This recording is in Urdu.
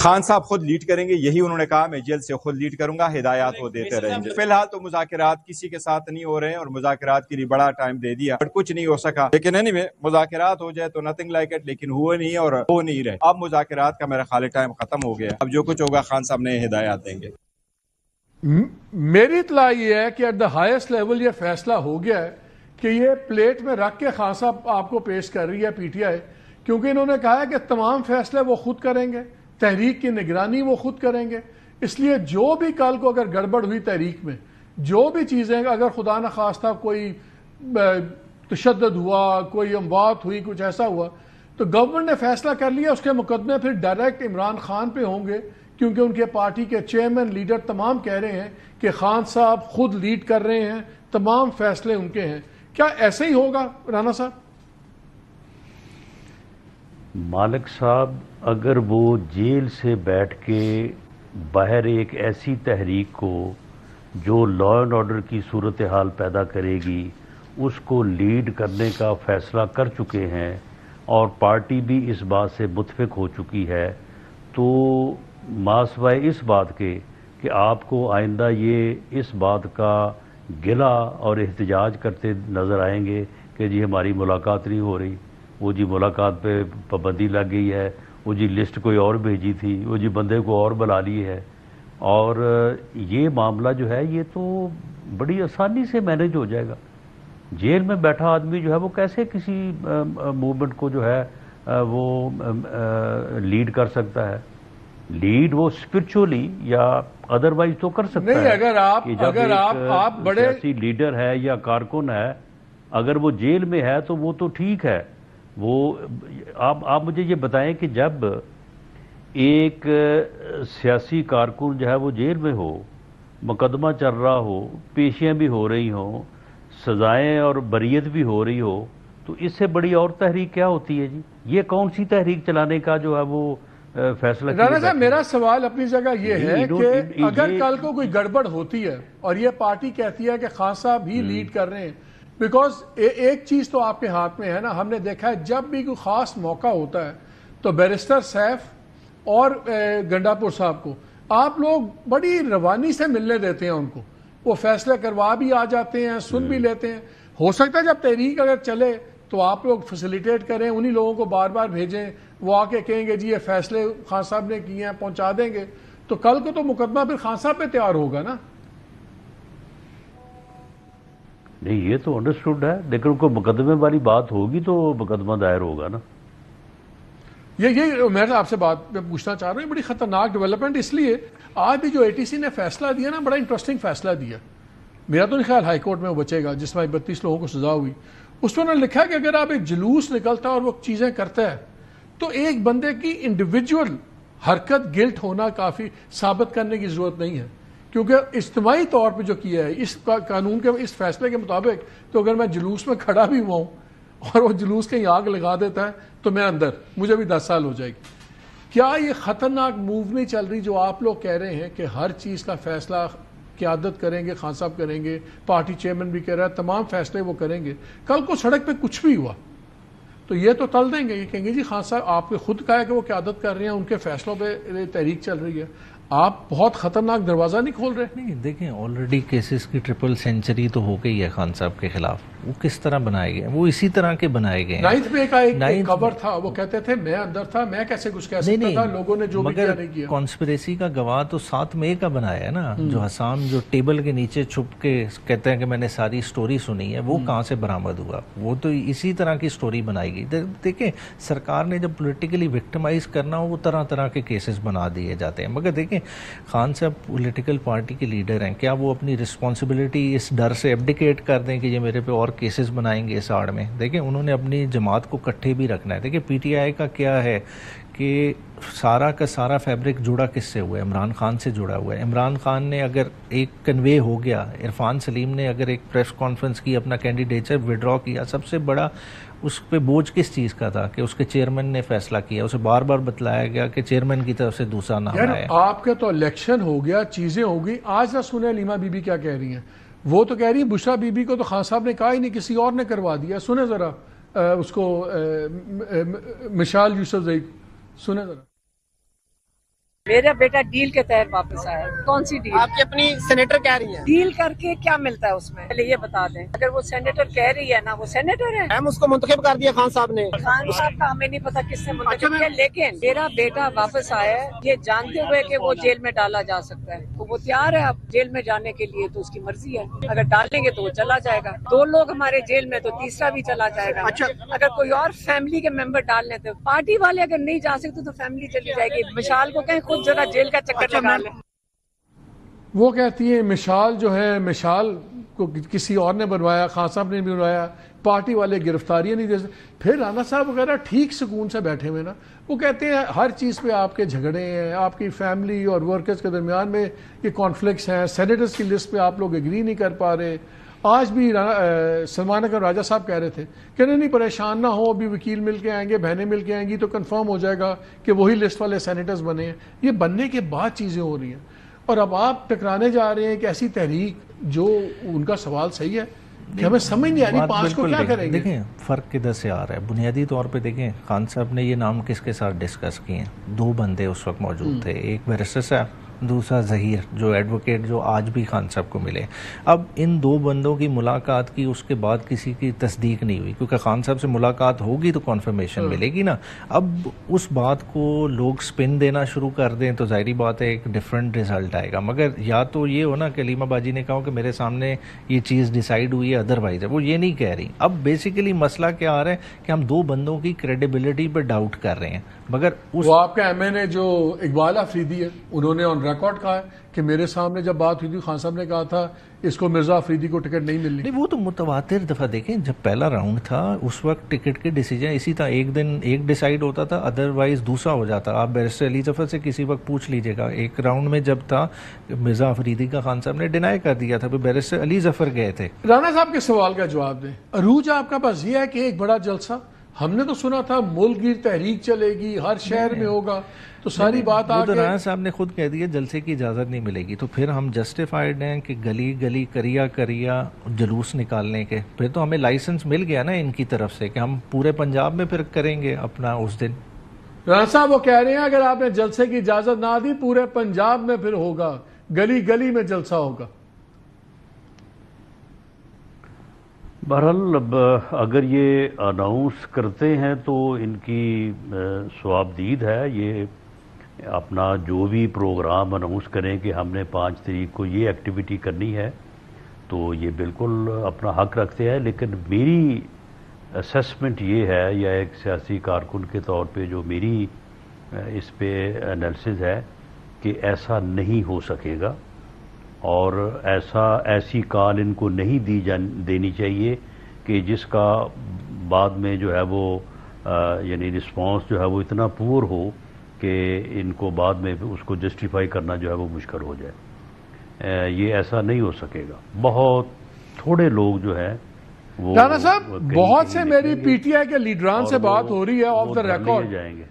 خان صاحب خود لیڈ کریں گے، یہی انہوں نے کہا، میں جیل سے خود لیڈ کروں گا، ہدایات وہ دیتے رہیں گے۔ فی الحال تو مذاکرات کسی کے ساتھ نہیں ہو رہے ہیں اور مذاکرات کے لیے بڑا ٹائم دے دیا بٹ کچھ نہیں ہو سکا، لیکن مذاکرات ہو جائے تو نتھنگ لائک اٹ، لیکن ہوئے نہیں اور ہو نہیں رہے۔ اب مذاکرات کا میرا خیال ٹائم ختم ہو گیا، اب جو کچھ ہوگا خان صاحب نے ہدایات دیں گے۔ میری اطلاع یہ ہے کہ ایٹ دا ہائیسٹ لیول یہ فیصلہ ہو گیا ہے کہ یہ پلیٹ میں رکھ کے خان صاحب آپ کو پیش کر رہی ہے پی ٹی آئی، کیونکہ انہوں نے کہا ہے کہ تمام فیصلے وہ خود کریں گے، تحریک کی نگرانی وہ خود کریں گے، اس لیے جو بھی کل کو اگر گڑبڑ ہوئی تحریک میں، جو بھی چیزیں اگر خدا نخواستہ کوئی تشدد ہوا، کوئی اموات ہوئی، کچھ ایسا ہوا، تو گورنمنٹ نے فیصلہ کر لیا اس کے مقدمے پھر ڈائریکٹ عمران خان پہ ہوں گے، کیونکہ ان کے پارٹی کے چیئرمین لیڈر تمام کہہ رہے ہیں کہ خان صاحب خود لیڈ کر رہے ہیں، تمام فیصلے ان کے ہیں۔ کیا ایسے ہی ہوگا رانا صاحب؟ مالک صاحب اگر وہ جیل سے بیٹھ کے باہر ایک ایسی تحریک کو جو لا اینڈ آرڈر کی صورتحال پیدا کرے گی اس کو لیڈ کرنے کا فیصلہ کر چکے ہیں اور پارٹی بھی اس بات سے متفق ہو چکی ہے، تو ماسوائے اس بات کے کہ آپ کو آئندہ یہ اس بات کا گلہ اور احتجاج کرتے نظر آئیں گے کہ جی ہماری ملاقات نہیں ہو رہی، وہ جی ملاقات پہ پابندی لگ گئی ہے، وہ جی لسٹ کوئی اور بھیجی تھی، وہ جی بندے کو اور بلا لی ہے، اور یہ معاملہ جو ہے یہ تو بڑی آسانی سے مینیج ہو جائے گا۔ جیل میں بیٹھا آدمی جو ہے وہ کیسے کسی موومنٹ کو جو ہے وہ لیڈ کر سکتا ہے؟ لیڈ وہ اسپرچولی یا ادروائز تو کر سکتا ہے۔ نہیں، اگر آپ بڑے سیاسی لیڈر ہے یا کارکن ہے، اگر وہ جیل میں ہے تو وہ تو ٹھیک ہے۔ وہ آپ مجھے یہ بتائیں کہ جب ایک سیاسی کارکن جو ہے وہ جیل میں ہو، مقدمہ چل رہا ہو، پیشیاں بھی ہو رہی ہوں، سزائیں اور بریت بھی ہو رہی ہو، تو اس سے بڑی اور تحریک کیا ہوتی ہے جی؟ یہ کون سی تحریک چلانے کا جو ہے وہ فیصلہ کیا؟ رانا صاحب میرا سوال اپنی جگہ یہ ہے کہ اگر کل کو کوئی گڑبڑ ہوتی ہے اور یہ پارٹی کہتی ہے کہ خان صاحب ہی لیڈ کر رہے ہیں، بیکاز ایک چیز تو آپ کے ہاتھ میں ہے نا، ہم نے دیکھا ہے جب بھی کوئی خاص موقع ہوتا ہے تو بیرسٹر سیف اور گنڈاپور صاحب کو آپ لوگ بڑی روانی سے ملنے دیتے ہیں، ان کو وہ فیصلے کروا بھی آ جاتے ہیں، سن بھی لیتے ہیں۔ ہو سکتا ہے جب تحریک اگر چلے تو آپ لوگ فیسیلیٹیٹ کریں، انہی لوگوں کو بار بار بھیجیں، وہ آ کے کہیں گے جی یہ فیصلے خان صاحب نے کیے ہیں، پہنچا دیں گے، تو کل کو تو مقدمہ پھر خان صاحب پہ تیار ہوگا نا۔ نہیں، یہ تو انڈرسٹوڈ ہے، لیکن کوئی مقدمے والی بات ہوگی تو مقدمہ دائر ہوگا نا۔ یہ میں آپ سے بات پوچھنا چاہ رہا ہوں، بڑی خطرناک ڈیولپمنٹ، اس لیے آج بھی جو اے ٹی سی نے فیصلہ دیا نا، بڑا انٹرسٹنگ فیصلہ دیا۔ میرا تو نہیں خیال ہائی کورٹ میں وہ بچے گا، جس میں 32 لوگوں کو سزا ہوئی۔ اس میں انہوں نے لکھا کہ اگر آپ ایک جلوس نکلتا ہے اور وہ چیزیں کرتا ہے تو ایک بندے کی انڈیویجول حرکت گلٹ ہونا کافی ثابت کرنے کی ضرورت نہیں ہے، کیونکہ اجتماعی طور پہ جو کیا ہے اس قانون کے اس فیصلے کے مطابق، تو اگر میں جلوس میں کھڑا بھی ہوا ہوں اور وہ جلوس کہیں آگ لگا دیتا ہے تو میں اندر، مجھے بھی 10 سال ہو جائے گی۔ کیا یہ خطرناک موو نہیں چل رہی جو آپ لوگ کہہ رہے ہیں کہ ہر چیز کا فیصلہ قیادت کریں گے، خان صاحب کریں گے، پارٹی چیئرمین بھی کہہ رہا ہے تمام فیصلے وہ کریں گے، کل کو سڑک پہ کچھ بھی ہوا تو یہ تو تل دیں گے، یہ کہیں گے جی خان صاحب آپ نے خود کہا ہے کہ وہ قیادت کر رہے ہیں، ان کے فیصلوں پہ تحریک چل رہی ہے۔ آپ بہت خطرناک دروازہ نہیں کھول رہے؟ نہیں دیکھیں، آلریڈی کیسز کی 300 تو ہو گئی ہے خان صاحب کے خلاف، وہ کس طرح بنائے گئے؟ وہ اسی طرح کے بنائے گئے ہیں۔ 9th میں کا ایک خبر تھا، وہ کہتے تھے میں اندر تھا، میں کیسے کچھ کہہ سکتا تھا، لوگوں نے جو بھی کیا نہیں کیا۔ کانسپریسی کا گواہ تو 7 مئی کا بنایا ہے نا، جو حسام جو ٹیبل کے نیچے چھپ کے کہتے ہیں کہ میں نے ساری سٹوری سنی ہے، وہ کہاں سے برآمد ہوا؟ وہ تو اسی طرح کی سٹوری بنائی گئی۔ دیکھیں سرکار نے جب پولیٹیکلی وکٹمائز کرنا ہو، وہ طرح طرح کے کیسز بنا دیے جاتے ہیں، مگر دیکھیں خان صاحب پولیٹیکل پارٹی کے لیڈر ہیں، کیا وہ اپنی رسپانسبلٹی اس ڈر سے ایبڈیکیٹ کر دیں کہ یہ میرے پہ اور کیسز بنائیں گے اس آڑ میں؟ دیکھیں انہوں نے اپنی جماعت کو کٹھے بھی رکھنا ہے۔ دیکھیں پی ٹی آئی کا کیا ہے کہ سارا کا سارا فیبرک جڑا کس سے ہوا ہے؟ عمران خان سے جڑا ہوا ہے۔ عمران خان نے اگر ایک کنوے ہو گیا، عرفان سلیم نے اگر ایک پریس کانفرنس کی، اپنا کینڈیڈیچر وڈرا کیا، سب سے بڑا اس پہ بوجھ کس چیز کا تھا کہ اس کے چیئرمین نے فیصلہ کیا، اسے بار بار بتلایا گیا کہ چیئرمین کی طرف سے دوسرا نام آیا ہے۔ آپ کے تو الیکشن ہو گیا، چیزیں ہو گئی، آج نہ سنیں علیمہ بی بی کیا کہہ رہی ہیں۔ وہ تو کہہ رہی ہیں بشرا بی بی کو تو خان صاحب نے کہا ہی نہیں، کسی اور نے کروا دیا۔ سنیں ذرا اس کو مشال یوسف زئی، سنیں ذرا۔ میرا بیٹا ڈیل کے تحت واپس آیا. کون سی ڈیل؟ آپ کی اپنی سینیٹر کہہ رہی ہیں. ڈیل کر کے کیا ملتا ہے اس میں؟ پہلے یہ بتا دیں. اگر وہ سینیٹر کہہ رہی ہے نا، وہ سینیٹر ہے. ہم اس کو منتخب کر دیا خان صاحب نے. خان صاحب کا ہمیں نہیں پتا کس نے منتخب کیا، لیکن میرا بیٹا واپس آیا ہے یہ جانتے ہوئے کہ وہ جیل میں ڈالا جا سکتا ہے، تو وہ تیار ہے اب جیل میں جانے کے لیے، تو اس کی مرضی ہے. اگر ڈالیں گے تو وہ چلا جائے گا. 2 لوگ ہمارے جیل میں تو تیسرا بھی چلا جائے گا. اگر کوئی اور فیملی کے ممبر ڈال لیتے، پارٹی والے اگر نہیں جا سکتے تو فیملی چلی جائے گی. مشال کو کہیں خود ذرا جیل کا چکر لگا لیں. وہ کہتی ہے مشال جو ہے، مشال کو کسی اور نے بنوایا، خان صاحب نے بھی بنوایا، پارٹی والے گرفتاریاں نہیں دے سکتے. پھر رانا صاحب وغیرہ ٹھیک سکون سے بیٹھے ہوئے نا، وہ کہتے ہیں ہر چیز پہ آپ کے جھگڑے ہیں، آپ کی فیملی اور ورکرز کے درمیان میں یہ کانفلکٹس ہیں، سینیٹرز کی لسٹ پہ آپ لوگ ایگری نہیں کر پا رہے. آج بھی سلمان اکرم راجہ صاحب کہہ رہے تھے کہ نہیں پریشان نہ ہو، ابھی وکیل مل کے آئیں گے، بہنیں مل کے آئیں گی تو کنفرم ہو جائے گا کہ وہی لسٹ والے سینیٹرز بنے ہیں. یہ بننے کے بعد چیزیں ہو رہی ہیں، اور اب آپ ٹکرانے جا رہے ہیں کہ ایسی تحریک جو ان کا سوال صحیح ہے کہ ہمیں سمجھ نہیں آ رہی 5 کو کیا کریں گے. دیکھیں فرق کدھر سے آ رہا ہے. بنیادی طور پہ دیکھیں خان صاحب نے یہ نام کس کے ساتھ ڈسکس کیے ہیں. 2 بندے اس وقت موجود تھے، ایک بیرسٹر صاحب، دوسرا ظہیر جو ایڈوکیٹ جو آج بھی خان صاحب کو ملے. اب ان 2 بندوں کی ملاقات کی، اس کے بعد کسی کی تصدیق نہیں ہوئی، کیونکہ خان صاحب سے ملاقات ہوگی تو کنفرمیشن ملے گی نا. اب اس بات کو لوگ سپن دینا شروع کر دیں تو ظاہری بات ہے ایک ڈیفرنٹ رزلٹ آئے گا. مگر یا تو یہ ہو نا کہ علیمہ باجی نے کہا کہ میرے سامنے یہ چیز ڈیسائیڈ ہوئی ہے، ادروائز ہے، وہ یہ نہیں کہہ رہی. اب بیسیکلی مسئلہ کیا آ رہا ہے کہ ہم 2 بندوں کی کریڈیبلٹی پہ ڈاؤٹ کر رہے ہیں. مگر وہ آپ کا ایم این اے جو اقبال آفریدی ہے، انہوں نے آن ریکارڈ کہا ہے کہ میرے سامنے جب بات ہوئی تھی خان صاحب نے کہا تھا اس کو مرزا آفریدی کو ٹکٹ نہیں ملنی. نہیں وہ تو متواتر دفعہ دیکھیں جب پہلا راؤنڈ تھا اس وقت ٹکٹ کے ڈیسیجن اسی طرح ایک دن ایک ڈیسائیڈ ہوتا تھا، ادروائز دوسرا ہو جاتا. آپ بیرسٹر علی ظفر سے کسی وقت پوچھ لیجئے گا، ایک راؤنڈ میں جب تھا مرزا آفریدی کا خان صاحب نے ڈینائی کر دیا تھا، پھر بیرسٹر علی ظفر گئے تھے. رانا صاحب کے سوال کا جواب دیں. عروج آپ کا بس یہ ہے کہ ایک بڑا جلسہ، ہم نے تو سنا تھا ملک گیر تحریک چلے گی، ہر شہر میں ہوگا، تو ساری بات وہ تو رانا صاحب نے خود کہہ دیا جلسے کی اجازت نہیں ملے گی. تو پھر ہم جسٹیفائڈ ہیں کہ گلی گلی کریا جلوس نکالنے کے. پھر تو ہمیں لائسنس مل گیا نا ان کی طرف سے کہ ہم پورے پنجاب میں پھر کریں گے اپنا اس دن. رانا صاحب وہ کہہ رہے ہیں اگر آپ نے جلسے کی اجازت نہ دی پورے پنجاب میں پھر ہوگا، گلی گلی میں جلسہ ہوگا. بہرحال اب اگر یہ اناؤنس کرتے ہیں تو ان کی ثوابدید ہے. یہ اپنا جو بھی پروگرام اناؤنس کریں کہ ہم نے 5 تاریخ کو یہ ایکٹیویٹی کرنی ہے تو یہ بالکل اپنا حق رکھتے ہیں. لیکن میری اسیسمنٹ یہ ہے، یا ایک سیاسی کارکن کے طور پہ جو میری اس پہ انالیسز ہے کہ ایسا نہیں ہو سکے گا، اور ایسی کال ان کو نہیں دینی چاہیے کہ جس کا بعد میں جو ہے وہ یعنی رسپانس جو ہے وہ اتنا پور ہو کہ ان کو بعد میں اس کو جسٹیفائی کرنا جو ہے وہ مشکل ہو جائے. یہ ایسا نہیں ہو سکے گا. بہت تھوڑے لوگ جو ہے وہ رانا صاحب بہت سے میری پی ٹی آئی کے لیڈران سے بات ہو رہی ہے آف دا ریکارڈ، جائیں گے.